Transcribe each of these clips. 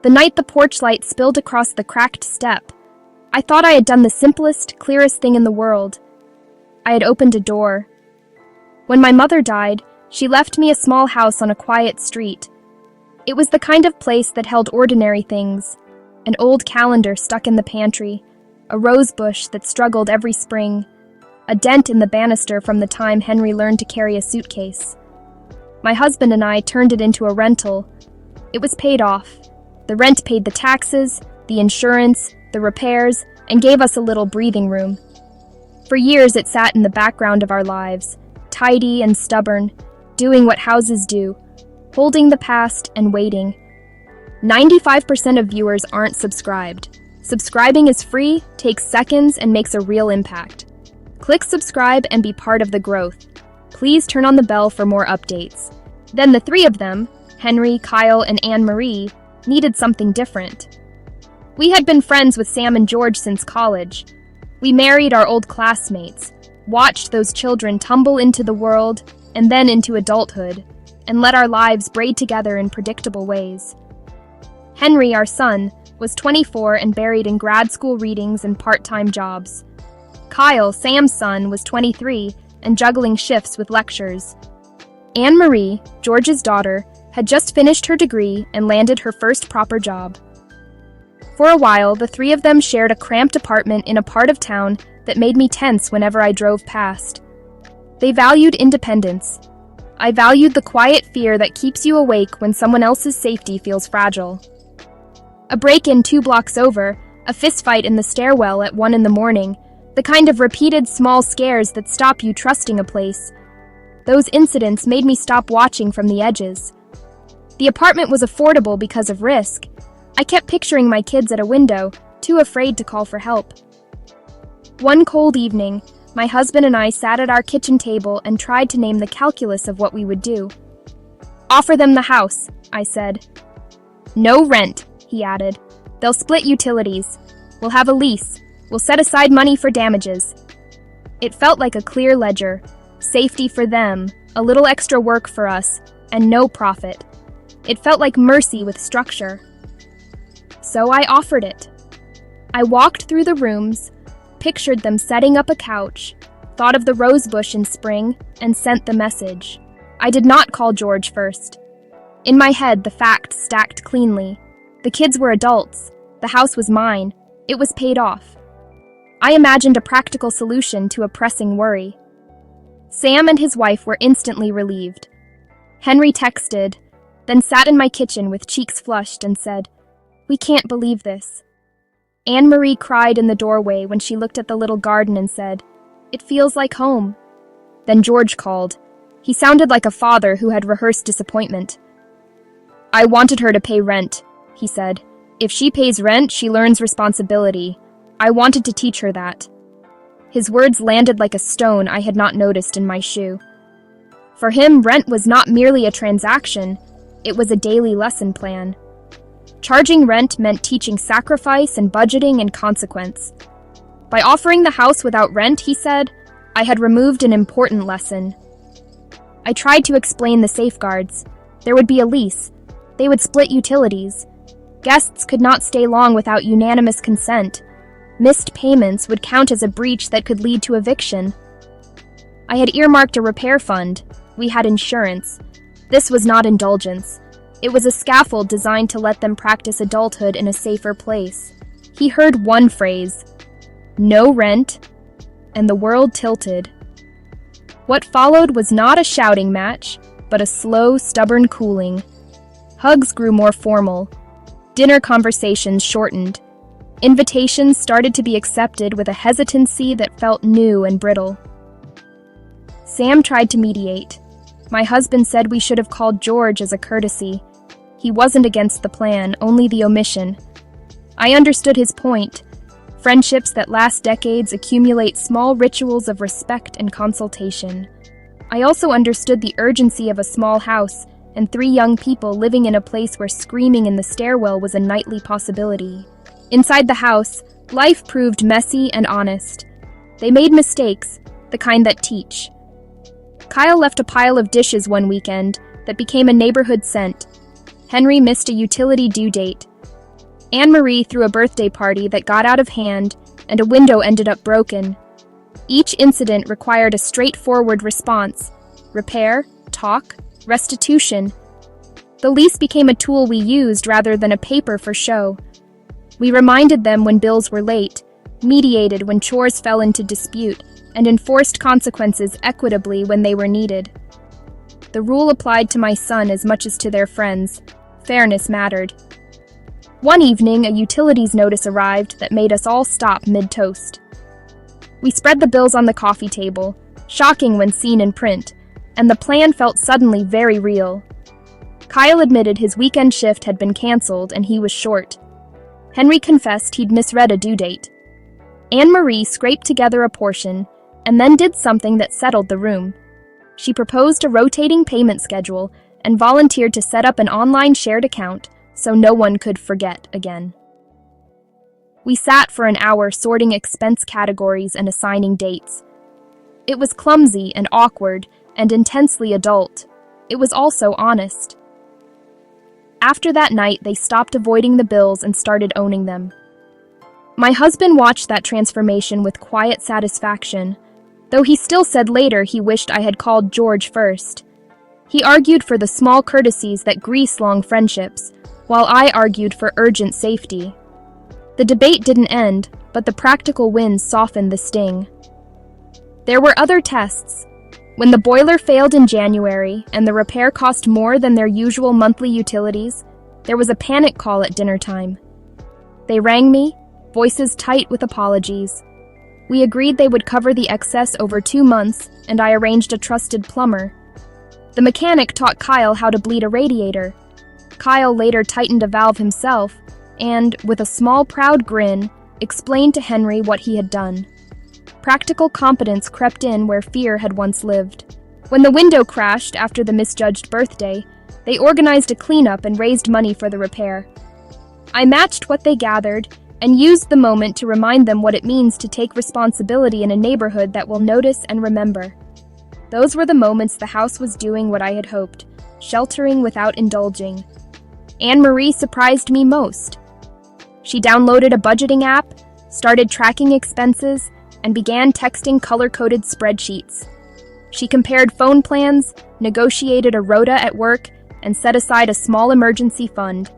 The night the porch light spilled across the cracked step, I thought I had done the simplest, clearest thing in the world. I had opened a door. When my mother died, she left me a small house on a quiet street. It was the kind of place that held ordinary things: an old calendar stuck in the pantry, a rose bush that struggled every spring, a dent in the banister from the time Henry learned to carry a suitcase. My husband and I turned it into a rental. It was paid off. The rent paid the taxes, the insurance, the repairs, and gave us a little breathing room. For years it sat in the background of our lives, tidy and stubborn, doing what houses do, holding the past and waiting. 95% of viewers aren't subscribed. Subscribing is free, takes seconds, and makes a real impact. Click subscribe and be part of the growth. Please turn on the bell for more updates. Then the three of them, Henry, Kyle, and Anne-Marie, needed something different. We had been friends with Sam and George since college. We married our old classmates, watched those children tumble into the world and then into adulthood, and let our lives braid together in predictable ways. Henry, our son, was 24 and buried in grad school readings and part-time jobs. Kyle, Sam's son, was 23 and juggling shifts with lectures. Anne-Marie, George's daughter, had just finished her degree and landed her first proper job. For a while, the three of them shared a cramped apartment in a part of town that made me tense whenever I drove past. They valued independence. I valued the quiet fear that keeps you awake when someone else's safety feels fragile. A break-in 2 blocks over, a fistfight in the stairwell at 1 a.m, the kind of repeated small scares that stop you trusting a place. Those incidents made me stop watching from the edges. The apartment was affordable because of risk. I kept picturing my kids at a window, too afraid to call for help. One cold evening, my husband and I sat at our kitchen table and tried to name the calculus of what we would do. "Offer them the house," I said. "No rent," he added. "They'll split utilities. We'll have a lease. We'll set aside money for damages." It felt like a clear ledger. Safety for them, a little extra work for us, and no profit. It felt like mercy with structure. So I offered it. I walked through the rooms, pictured them setting up a couch, thought of the rose bush in spring, and sent the message. I did not call George first. In my head, the facts stacked cleanly. The kids were adults. The house was mine. It was paid off. I imagined a practical solution to a pressing worry. Sam and his wife were instantly relieved. Henry texted, then sat in my kitchen with cheeks flushed and said, "We can't believe this." Anne-Marie cried in the doorway when she looked at the little garden and said, "It feels like home." Then George called. He sounded like a father who had rehearsed disappointment. "I wanted her to pay rent," he said. "If she pays rent, she learns responsibility. I wanted to teach her that." His words landed like a stone I had not noticed in my shoe. For him, rent was not merely a transaction, it was a daily lesson plan. Charging rent meant teaching sacrifice and budgeting and consequence. By offering the house without rent, he said, I had removed an important lesson. I tried to explain the safeguards. There would be a lease. They would split utilities. Guests could not stay long without unanimous consent. Missed payments would count as a breach that could lead to eviction. I had earmarked a repair fund. We had insurance. This was not indulgence. It was a scaffold designed to let them practice adulthood in a safer place. He heard one phrase, "No rent," and the world tilted. What followed was not a shouting match, but a slow, stubborn cooling. Hugs grew more formal. Dinner conversations shortened. Invitations started to be accepted with a hesitancy that felt new and brittle. Sam tried to mediate. My husband said we should have called George as a courtesy. He wasn't against the plan, only the omission. I understood his point. Friendships that last decades accumulate small rituals of respect and consultation. I also understood the urgency of a small house and 3 young people living in a place where screaming in the stairwell was a nightly possibility. Inside the house, life proved messy and honest. They made mistakes, the kind that teach. Kyle left a pile of dishes one weekend that became a neighborhood scent. Henry missed a utility due date. Anne-Marie threw a birthday party that got out of hand, and a window ended up broken. Each incident required a straightforward response: repair, talk, restitution. The lease became a tool we used rather than a paper for show. We reminded them when bills were late, mediated when chores fell into dispute, and enforced consequences equitably when they were needed. The rule applied to my son as much as to their friends. Fairness mattered. One evening, a utilities notice arrived that made us all stop mid-toast. We spread the bills on the coffee table, shocking when seen in print, and the plan felt suddenly very real. Kyle admitted his weekend shift had been canceled and he was short. Henry confessed he'd misread a due date. Anne-Marie scraped together a portion and then did something that settled the room. She proposed a rotating payment schedule and volunteered to set up an online shared account so no one could forget again. We sat for an hour sorting expense categories and assigning dates. It was clumsy and awkward and intensely adult. It was also honest. After that night, they stopped avoiding the bills and started owning them. My husband watched that transformation with quiet satisfaction, though he still said later he wished I had called George first. He argued for the small courtesies that grease long friendships, while I argued for urgent safety. The debate didn't end, but the practical wins softened the sting. There were other tests. When the boiler failed in January and the repair cost more than their usual monthly utilities, there was a panic call at dinner time. They rang me, voices tight with apologies. We agreed they would cover the excess over 2 months, and I arranged a trusted plumber. The mechanic taught Kyle how to bleed a radiator. Kyle later tightened a valve himself and, with a small proud grin, explained to Henry what he had done. Practical competence crept in where fear had once lived. When the window crashed after the misjudged birthday, they organized a cleanup and raised money for the repair. I matched what they gathered and used the moment to remind them what it means to take responsibility in a neighborhood that will notice and remember. Those were the moments the house was doing what I had hoped, sheltering without indulging. Anne-Marie surprised me most. She downloaded a budgeting app, started tracking expenses, and began texting color-coded spreadsheets. She compared phone plans, negotiated a rota at work, and set aside a small emergency fund.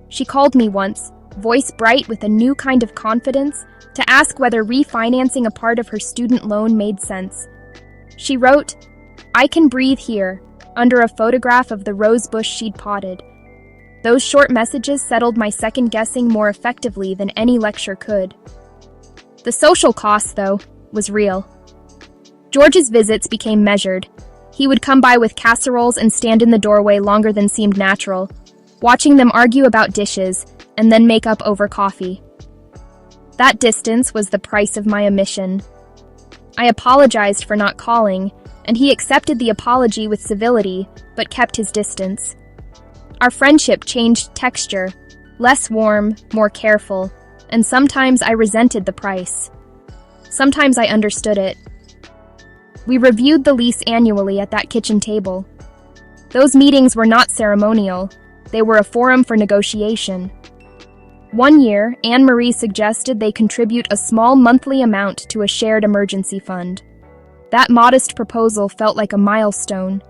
She called me once, voice bright with a new kind of confidence, to ask whether refinancing a part of her student loan made sense. She wrote, "I can breathe here," under a photograph of the rose bush she'd potted. Those short messages settled my second-guessing more effectively than any lecture could. The social cost, though, was real. George's visits became measured. He would come by with casseroles and stand in the doorway longer than seemed natural, watching them argue about dishes and then make up over coffee. That distance was the price of my omission. I apologized for not calling, and he accepted the apology with civility, but kept his distance. Our friendship changed texture, less warm, more careful, and sometimes I resented the price. Sometimes I understood it. We reviewed the lease annually at that kitchen table. Those meetings were not ceremonial. They were a forum for negotiation. One year, Anne-Marie suggested they contribute a small monthly amount to a shared emergency fund. That modest proposal felt like a milestone.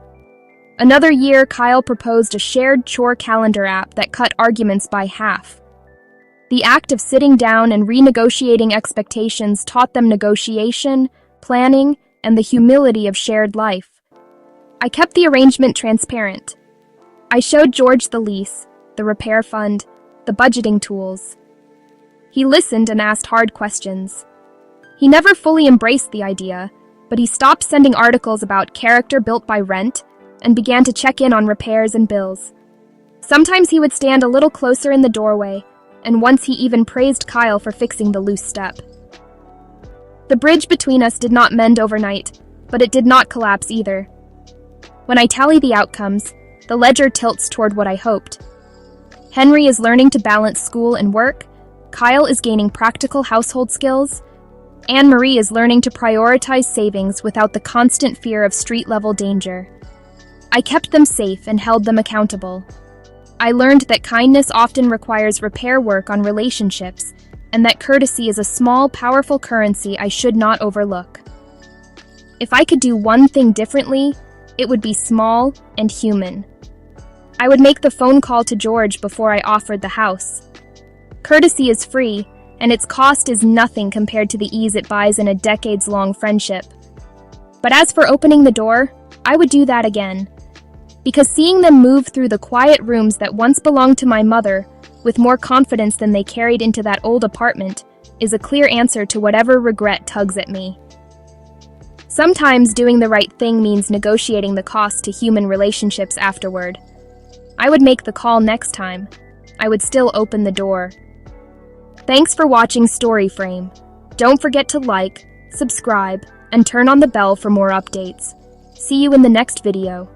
Another year, Kyle proposed a shared chore calendar app that cut arguments by half. The act of sitting down and renegotiating expectations taught them negotiation, planning, and the humility of shared life. I kept the arrangement transparent. I showed George the lease, the repair fund, the budgeting tools. He listened and asked hard questions. He never fully embraced the idea, but he stopped sending articles about character built by rent and began to check in on repairs and bills. Sometimes he would stand a little closer in the doorway, and once he even praised Kyle for fixing the loose step. The bridge between us did not mend overnight, but it did not collapse either. When I tally the outcomes, the ledger tilts toward what I hoped. Henry is learning to balance school and work, Kyle is gaining practical household skills, Anne-Marie is learning to prioritize savings without the constant fear of street-level danger. I kept them safe and held them accountable. I learned that kindness often requires repair work on relationships, and that courtesy is a small, powerful currency I should not overlook. If I could do one thing differently, it would be small and human. I would make the phone call to George before I offered the house. Courtesy is free, and its cost is nothing compared to the ease it buys in a decades-long friendship. But as for opening the door, I would do that again. Because seeing them move through the quiet rooms that once belonged to my mother with more confidence than they carried into that old apartment is a clear answer to whatever regret tugs at me. Sometimes doing the right thing means negotiating the cost to human relationships afterward. I would make the call next time. I would still open the door. Thanks for watching Story Frame. Don't forget to like, subscribe, and turn on the bell for more updates. See you in the next video.